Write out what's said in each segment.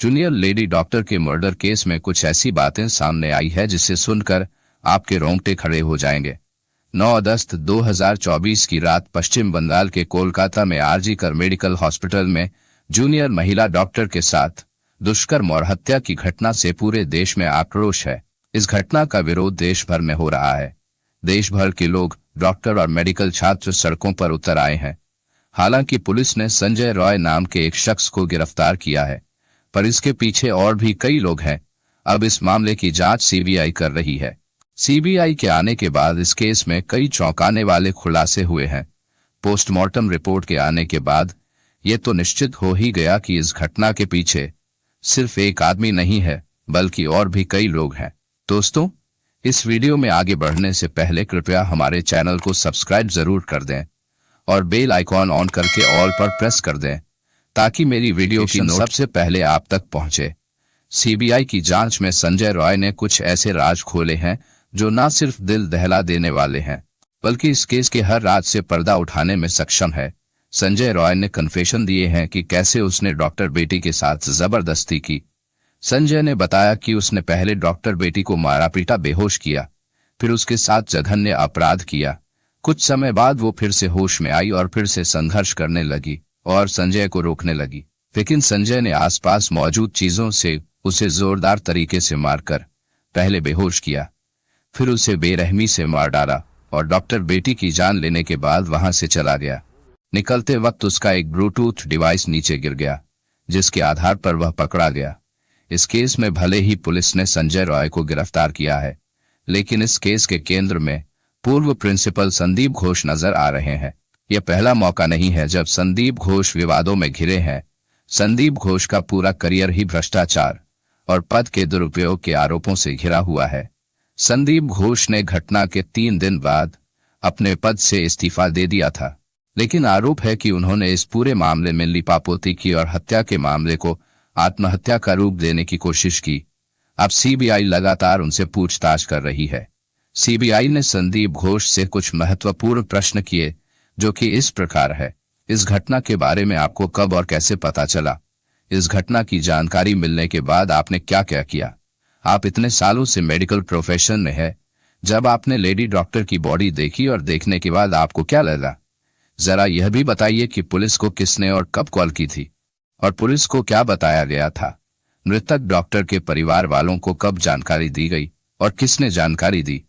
Junior lady doctor के murder case में कुछ ऐसी बातें सामने आई है जिसे सुनकर आपके रोंगटे खड़े हो जाएंगे। 9 अगस्त 2024 की रात पश्चिम बंगाल के कोलकाता में आरजी कर मेडिकल हॉस्पिटल में जूनियर महिला डॉक्टर के साथ दुष्कर्म और हत्या की घटना से पूरे देश में आक्रोश है। इस घटना का विरोध देश भर में हो रहा है। देश भर के लोग, डॉक्टर और मेडिकल छात्र सड़कों पर उतर आए हैं। हालांकि पुलिस ने संजय रॉय नाम के एक शख्स को गिरफ्तार किया है, पर इसके पीछे और भी कई लोग हैं। अब इस मामले की जांच सीबीआई कर रही है। सीबीआई के आने के बाद इस केस में कई चौंकाने वाले खुलासे हुए हैं। पोस्टमार्टम रिपोर्ट के आने के बाद ये तो निश्चित हो ही गया कि इस घटना के पीछे सिर्फ एक आदमी नहीं है, बल्कि और भी कई लोग हैं। दोस्तों, इस वीडियो में आगे बढ़ने से पहले कृपया हमारे चैनल को सब्सक्राइब जरूर कर दें और बेल आइकॉन ऑन करके ऑल पर प्रेस कर दें ताकि मेरी वीडियो की नोटिफिकेशन सबसे पहले आप तक पहुंचे। सीबीआई की जांच में संजय रॉय ने कुछ ऐसे राज खोले हैं जो न सिर्फ दिल दहला देने वाले हैं, बल्कि इस केस के हर राज से पर्दा उठाने में सक्षम है। संजय रॉय ने कन्फेशन दिए हैं कि कैसे उसने डॉक्टर बेटी के साथ जबरदस्ती की। संजय ने बताया कि उसने पहले डॉक्टर बेटी को मारा पीटा, बेहोश किया, फिर उसके साथ जघन्य अपराध किया। कुछ समय बाद वो फिर से होश में आई और फिर से संघर्ष करने लगी और संजय को रोकने लगी, लेकिन संजय ने आसपास मौजूद चीजों से उसे जोरदार तरीके से मारकर पहले बेहोश किया, फिर उसे बेरहमी से मार डाला और डॉक्टर बेटी की जान लेने के बाद वहां से चला गया। निकलते वक्त उसका एक ब्लूटूथ डिवाइस नीचे गिर गया, जिसके आधार पर वह पकड़ा गया। इस केस में भले ही पुलिस ने संजय रॉय को गिरफ्तार किया है, लेकिन इस केस के केंद्र में पूर्व प्रिंसिपल संदीप घोष नजर आ रहे हैं। यह पहला मौका नहीं है जब संदीप घोष विवादों में घिरे हैं। संदीप घोष का पूरा करियर ही भ्रष्टाचार और पद के दुरुपयोग के आरोपों से घिरा हुआ है। संदीप घोष ने घटना के 3 दिन बाद अपने पद से इस्तीफा दे दिया था, लेकिन आरोप है कि उन्होंने इस पूरे मामले में लीपापोती की और हत्या के मामले को आत्महत्या का रूप देने की कोशिश की। अब सीबीआई लगातार उनसे पूछताछ कर रही है। सीबीआई ने संदीप घोष से कुछ महत्वपूर्ण प्रश्न किए, जो कि इस प्रकार है। इस घटना के बारे में आपको कब और कैसे पता चला? इस घटना की जानकारी मिलने के बाद आपने क्या क्या किया? आप इतने सालों से मेडिकल प्रोफेशन में है, जब आपने लेडी डॉक्टर की बॉडी देखी और देखने के बाद आपको क्या लगा? जरा यह भी बताइए कि पुलिस को किसने और कब कॉल की थी और पुलिस को क्या बताया गया था? मृतक डॉक्टर के परिवार वालों को कब जानकारी दी गई और किसने जानकारी दी?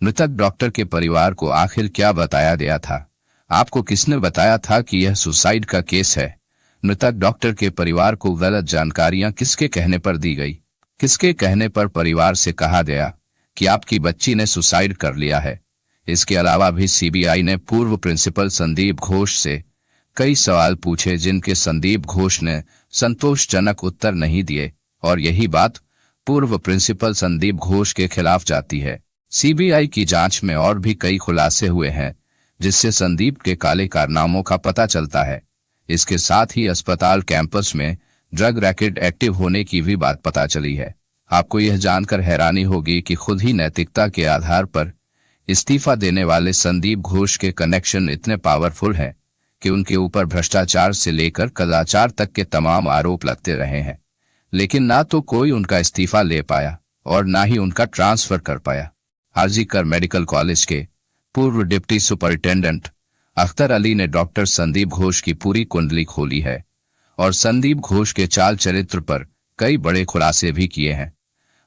मृतक डॉक्टर के परिवार को आखिर क्या बताया गया था? आपको किसने बताया था कि यह सुसाइड का केस है? मृतक डॉक्टर के परिवार को गलत जानकारियां किसके कहने पर दी गई? किसके कहने पर परिवार से कहा गया कि आपकी बच्ची ने सुसाइड कर लिया है? इसके अलावा भी सीबीआई ने पूर्व प्रिंसिपल संदीप घोष से कई सवाल पूछे, जिनके संदीप घोष ने संतोषजनक उत्तर नहीं दिए, और यही बात पूर्व प्रिंसिपल संदीप घोष के खिलाफ जाती है। सीबीआई की जांच में और भी कई खुलासे हुए हैं, जिससे संदीप के काले कारनामों का पता चलता है। इसके साथ ही अस्पताल कैंपस में ड्रग रैकेट एक्टिव होने की भी बात पता चली है। आपको यह जानकर हैरानी होगी कि खुद ही नैतिकता के आधार पर इस्तीफा देने वाले संदीप घोष के कनेक्शन इतने पावरफुल हैं कि उनके ऊपर भ्रष्टाचार से लेकर कदाचार तक के तमाम आरोप लगते रहे हैं, लेकिन ना तो कोई उनका इस्तीफा ले पाया और ना ही उनका ट्रांसफर कर पाया। आरजी कर मेडिकल कॉलेज के पूर्व डिप्टी सुपरिटेंडेंट अख्तर अली ने डॉक्टर संदीप घोष की पूरी कुंडली खोली है और संदीप घोष के चाल चरित्र पर कई बड़े खुलासे भी किए हैं।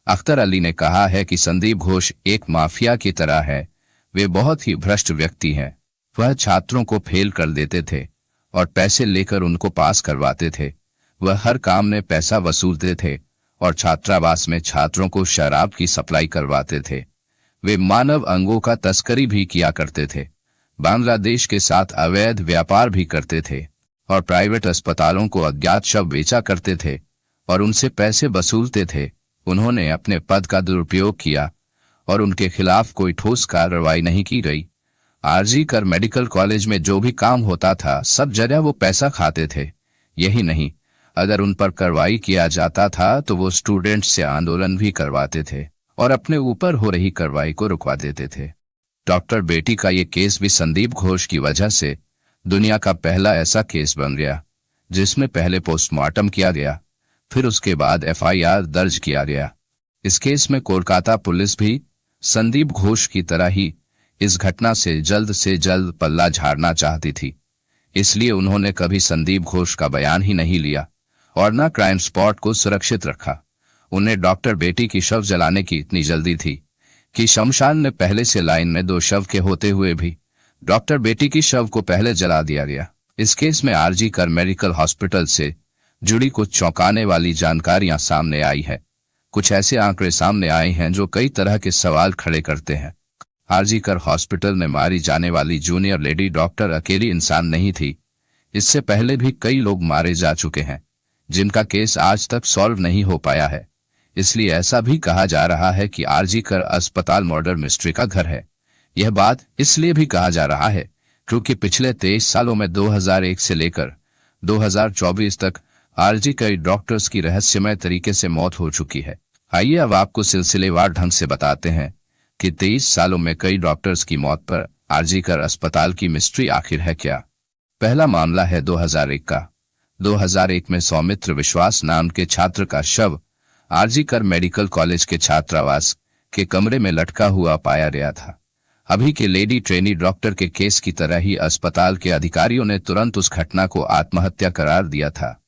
अख्तर अली ने कहा है कि संदीप घोष एक माफिया की तरह है। वे बहुत ही भ्रष्ट व्यक्ति हैं। वह छात्रों को फेल कर देते थे और पैसे लेकर उनको पास करवाते थे। वह हर काम में पैसा वसूलते थे और छात्रावास में छात्रों को शराब की सप्लाई करवाते थे। वे मानव अंगों का तस्करी भी किया करते थे, बांग्लादेश के साथ अवैध व्यापार भी करते थे और प्राइवेट अस्पतालों को अज्ञात शव बेचा करते थे और उनसे पैसे वसूलते थे। उन्होंने अपने पद का दुरुपयोग किया और उनके खिलाफ कोई ठोस कार्रवाई नहीं की गई। आरजी कर मेडिकल कॉलेज में जो भी काम होता था, सब जगह वो पैसा खाते थे। यही नहीं, अगर उन पर कार्रवाई किया जाता था तो वो स्टूडेंट्स से आंदोलन भी करवाते थे और अपने ऊपर हो रही कार्रवाई को रुकवा देते थे। डॉक्टर बेटी का ये केस भी संदीप घोष की वजह से दुनिया का पहला ऐसा केस बन गया जिसमें पहले पोस्टमार्टम किया गया, फिर उसके बाद एफआईआर दर्ज किया गया। इस केस में कोलकाता पुलिस भी संदीप घोष की तरह ही इस घटना से जल्द पल्ला झाड़ना चाहती थी। इसलिए उन्होंने कभी संदीप घोष का बयान ही नहीं लिया और न क्राइम स्पॉट को सुरक्षित रखा। उन्हें डॉक्टर बेटी की शव जलाने की इतनी जल्दी थी कि शमशान में पहले से लाइन में 2 शव के होते हुए भी डॉक्टर बेटी की शव को पहले जला दिया गया। इस केस में आरजी कर मेडिकल हॉस्पिटल से जुड़ी कुछ चौंकाने वाली जानकारियां सामने आई है। कुछ ऐसे आंकड़े सामने आए हैं जो कई तरह के सवाल खड़े करते हैं। आरजी कर हॉस्पिटल में मारी जाने वाली जूनियर लेडी डॉक्टर अकेली इंसान नहीं थी। इससे पहले भी कई लोग मारे जा चुके हैं जिनका केस आज तक सॉल्व नहीं हो पाया है। इसलिए ऐसा भी कहा जा रहा है कि आरजी कर अस्पताल मर्डर मिस्ट्री का घर है। यह बात इसलिए भी कहा जा रहा है क्योंकि पिछले 23 सालों में 2001 से लेकर 2024 तक आरजी कई डॉक्टर्स की रहस्यमय तरीके से मौत हो चुकी है। आइए अब आपको सिलसिलेवार ढंग से बताते हैं कि 23 सालों में कई डॉक्टर्स की मौत पर आरजी कर अस्पताल की मिस्ट्री आखिर है क्या। पहला मामला है 2001 का। 2001 में सौमित्र विश्वास नाम के छात्र का शव आरजी कर मेडिकल कॉलेज के छात्रावास के कमरे में लटका हुआ पाया गया था। अभी के लेडी ट्रेनी डॉक्टर के केस की तरह ही अस्पताल के अधिकारियों ने तुरंत उस घटना को आत्महत्या करार दिया था,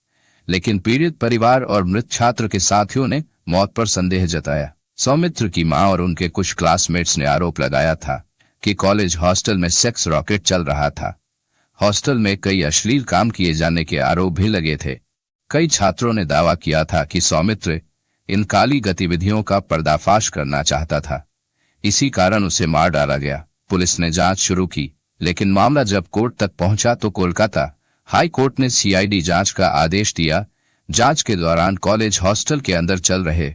लेकिन पीड़ित परिवार और मृत छात्र के साथियों ने मौत पर संदेह जताया। सौमित्र की मां और उनके कुछ क्लासमेट्स ने आरोप लगाया था कि कॉलेज हॉस्टल में सेक्स रॉकेट चल रहा था। हॉस्टल में कई अश्लील काम किए जाने के आरोप भी लगे थे। कई छात्रों ने दावा किया था कि सौमित्र इन काली गतिविधियों का पर्दाफाश करना चाहता था, इसी कारण उसे मार डाला गया। पुलिस ने जांच शुरू की, लेकिन मामला जब कोर्ट तक पहुंचा तो कोलकाता हाई कोर्ट ने सीआईडी जांच का आदेश दिया। जांच के दौरान कॉलेज हॉस्टल के अंदर चल रहे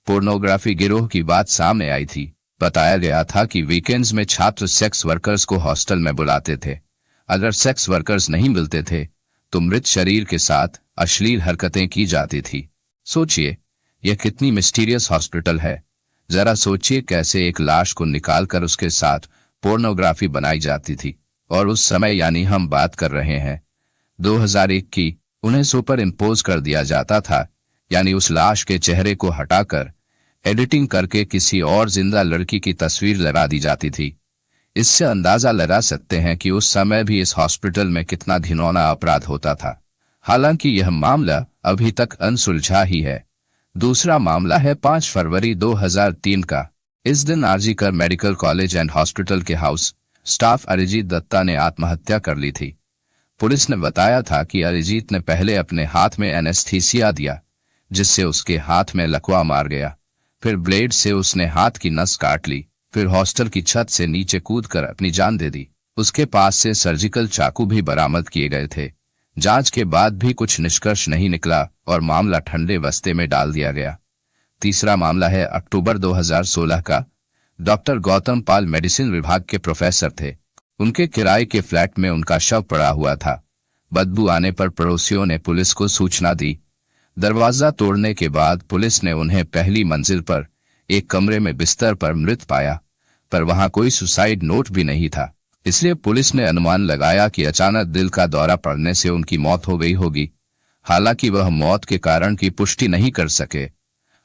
पोर्नोग्राफी गिरोह की बात सामने आई थी। बताया गया था कि वीकेंड्स में छात्र सेक्स वर्कर्स को हॉस्टल में बुलाते थे। अगर सेक्स वर्कर्स नहीं मिलते थे तो मृत शरीर के साथ अश्लील हरकतें की जाती थी। सोचिए, यह कितनी मिस्टीरियस हॉस्पिटल है। जरा सोचिए कैसे एक लाश को निकालकर उसके साथ पोर्नोग्राफी बनाई जाती थी। और उस समय यानी हम बात कर रहे हैं 2001 की, उन्हें सुपर इम्पोज कर दिया जाता था, यानी उस लाश के चेहरे को हटाकर एडिटिंग करके किसी और जिंदा लड़की की तस्वीर लगा दी जाती थी। इससे अंदाजा लगा सकते हैं कि उस समय भी इस हॉस्पिटल में कितना घिनौना अपराध होता था। हालांकि यह मामला अभी तक अनसुलझा ही है। दूसरा मामला है 5 फरवरी 2003 का। इस दिन आरजी कर मेडिकल कॉलेज एंड हॉस्पिटल के हाउस स्टाफ अरिजीत दत्ता ने आत्महत्या कर ली थी। पुलिस ने बताया था कि अरिजीत ने पहले अपने हाथ में एनेस्थीसिया दिया, जिससे उसके हाथ में लकवा मार गया। फिर ब्लेड से उसने हाथ की नस काट ली। फिर हॉस्टल की छत से नीचे कूदकर अपनी जान दे दी। उसके पास से सर्जिकल चाकू भी बरामद किए गए थे। जांच के बाद भी कुछ निष्कर्ष नहीं निकला और मामला ठंडे बस्ते में डाल दिया गया। तीसरा मामला है अक्टूबर 2016 का। डॉक्टर गौतम पाल मेडिसिन विभाग के प्रोफेसर थे। उनके किराए के फ्लैट में उनका शव पड़ा हुआ था। बदबू आने पर पड़ोसियों ने पुलिस को सूचना दी। दरवाजा तोड़ने के बाद पुलिस ने उन्हें पहली मंजिल पर एक कमरे में बिस्तर पर मृत पाया, पर वहां कोई सुसाइड नोट भी नहीं था। इसलिए पुलिस ने अनुमान लगाया कि अचानक दिल का दौरा पड़ने से उनकी मौत हो गई होगी। हालांकि वह मौत के कारण की पुष्टि नहीं कर सके।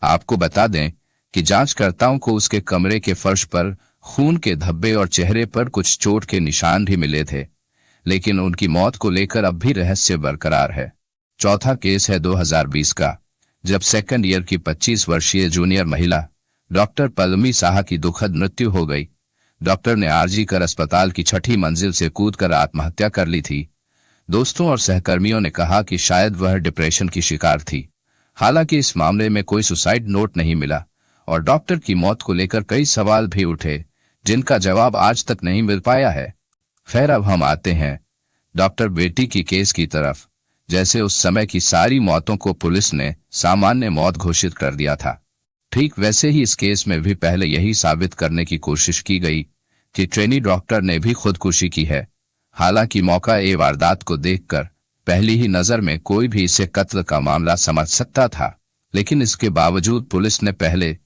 आपको बता दें कि जांचकर्ताओं को उसके कमरे के फर्श पर खून के धब्बे और चेहरे पर कुछ चोट के निशान भी मिले थे, लेकिन उनकी मौत को लेकर अब भी रहस्य बरकरार है। चौथा केस है 2020 का, जब सेकंड ईयर की 25 वर्षीय जूनियर महिला डॉक्टर पल्लवी साहा की दुखद मृत्यु हो गई। डॉक्टर ने आरजी कर अस्पताल की 6ठी मंजिल से कूदकर आत्महत्या कर ली थी। दोस्तों और सहकर्मियों ने कहा कि शायद वह डिप्रेशन की शिकार थी। हालांकि इस मामले में कोई सुसाइड नोट नहीं मिला और डॉक्टर की मौत को लेकर कई सवाल भी उठे, जिनका जवाब आज तक नहीं मिल पाया है। खैर, अब हम आते हैं डॉक्टर बेटी की केस की तरफ। जैसे उस समय की सारी मौतों को पुलिस ने सामान्य मौत घोषित कर दिया था, ठीक वैसे ही इस केस में भी पहले यही साबित करने की कोशिश की गई कि ट्रेनी डॉक्टर ने भी खुदकुशी की है। हालांकि मौका ए वारदात को देखकर पहली ही नजर में कोई भी इसे कत्ल का मामला समझ सकता था, लेकिन इसके बावजूद पुलिस ने पहले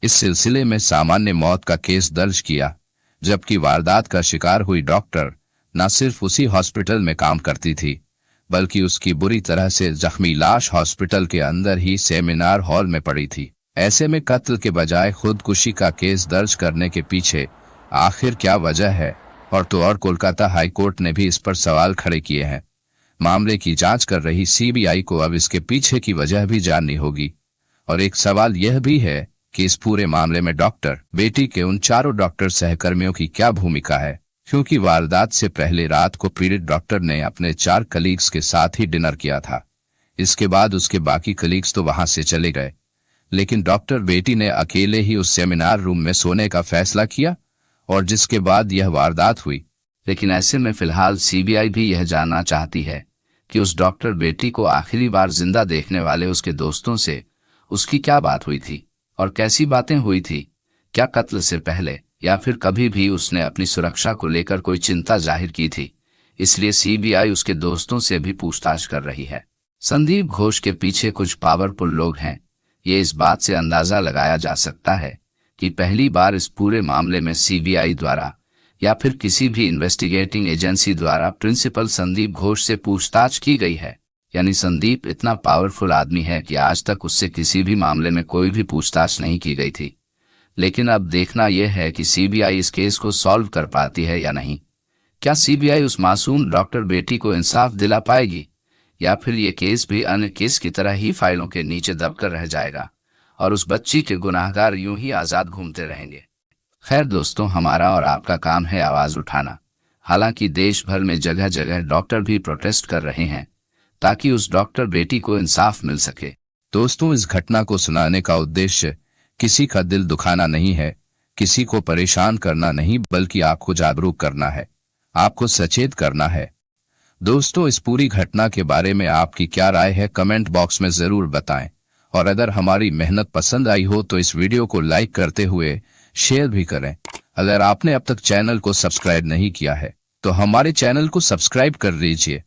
इस सिलसिले में सामान्य मौत का केस दर्ज किया, जबकि वारदात का शिकार हुई डॉक्टर न सिर्फ उसी हॉस्पिटल में काम करती थी, बल्कि उसकी बुरी तरह से जख्मी लाश हॉस्पिटल के अंदर ही सेमिनार हॉल में पड़ी थी। ऐसे में कत्ल के बजाय खुदकुशी का केस दर्ज करने के पीछे आखिर क्या वजह है, और कोलकाता हाई कोर्ट ने भी इस पर सवाल खड़े किए हैं। मामले की जांच कर रही सीबीआई को अब इसके पीछे की वजह भी जाननी होगी। और एक सवाल यह भी है कि इस पूरे मामले में डॉक्टर बेटी के उन चारों डॉक्टर सहकर्मियों की क्या भूमिका है, क्योंकि वारदात से पहले रात को पीड़ित डॉक्टर ने अपने 4 कलीग्स के साथ ही डिनर किया था। इसके बाद उसके बाकी कलीग्स तो वहां से चले गए, लेकिन डॉक्टर बेटी ने अकेले ही उस सेमिनार रूम में सोने का फैसला किया, और जिसके बाद यह वारदात हुई। लेकिन ऐसे में फिलहाल सीबीआई भी यह जानना चाहती है कि उस डॉक्टर बेटी को आखिरी बार जिंदा देखने वाले उसके दोस्तों से उसकी क्या बात हुई थी और कैसी बातें हुई थी। क्या कत्ल से पहले या फिर कभी भी उसने अपनी सुरक्षा को लेकर कोई चिंता जाहिर की थी। इसलिए सीबीआई उसके दोस्तों से भी पूछताछ कर रही है। संदीप घोष के पीछे कुछ पावरफुल लोग हैं। ये इस बात से अंदाजा लगाया जा सकता है कि पहली बार इस पूरे मामले में सीबीआई द्वारा या फिर किसी भी इन्वेस्टिगेटिंग एजेंसी द्वारा प्रिंसिपल संदीप घोष से पूछताछ की गई है। यानी संदीप इतना पावरफुल आदमी है कि आज तक उससे किसी भी मामले में कोई भी पूछताछ नहीं की गई थी। लेकिन अब देखना यह है कि सीबीआई इस केस को सॉल्व कर पाती है या नहीं। क्या सीबीआई उस मासूम डॉक्टर बेटी को इंसाफ दिला पाएगी, या फिर ये केस भी अन्य केस की तरह ही फाइलों के नीचे दबकर रह जाएगा और उस बच्ची के गुनाहगार यूं ही आजाद घूमते रहेंगे। खैर दोस्तों, हमारा और आपका काम है आवाज उठाना। हालांकि देश भर में जगह जगह डॉक्टर भी प्रोटेस्ट कर रहे हैं ताकि उस डॉक्टर बेटी को इंसाफ मिल सके। दोस्तों, इस घटना को सुनाने का उद्देश्य किसी का दिल दुखाना नहीं है, किसी को परेशान करना नहीं, बल्कि आपको जागरूक करना है, आपको सचेत करना है। दोस्तों, इस पूरी घटना के बारे में आपकी क्या राय है, कमेंट बॉक्स में जरूर बताएं। और अगर हमारी मेहनत पसंद आई हो तो इस वीडियो को लाइक करते हुए शेयर भी करें। अगर आपने अब तक चैनल को सब्सक्राइब नहीं किया है तो हमारे चैनल को सब्सक्राइब कर लीजिए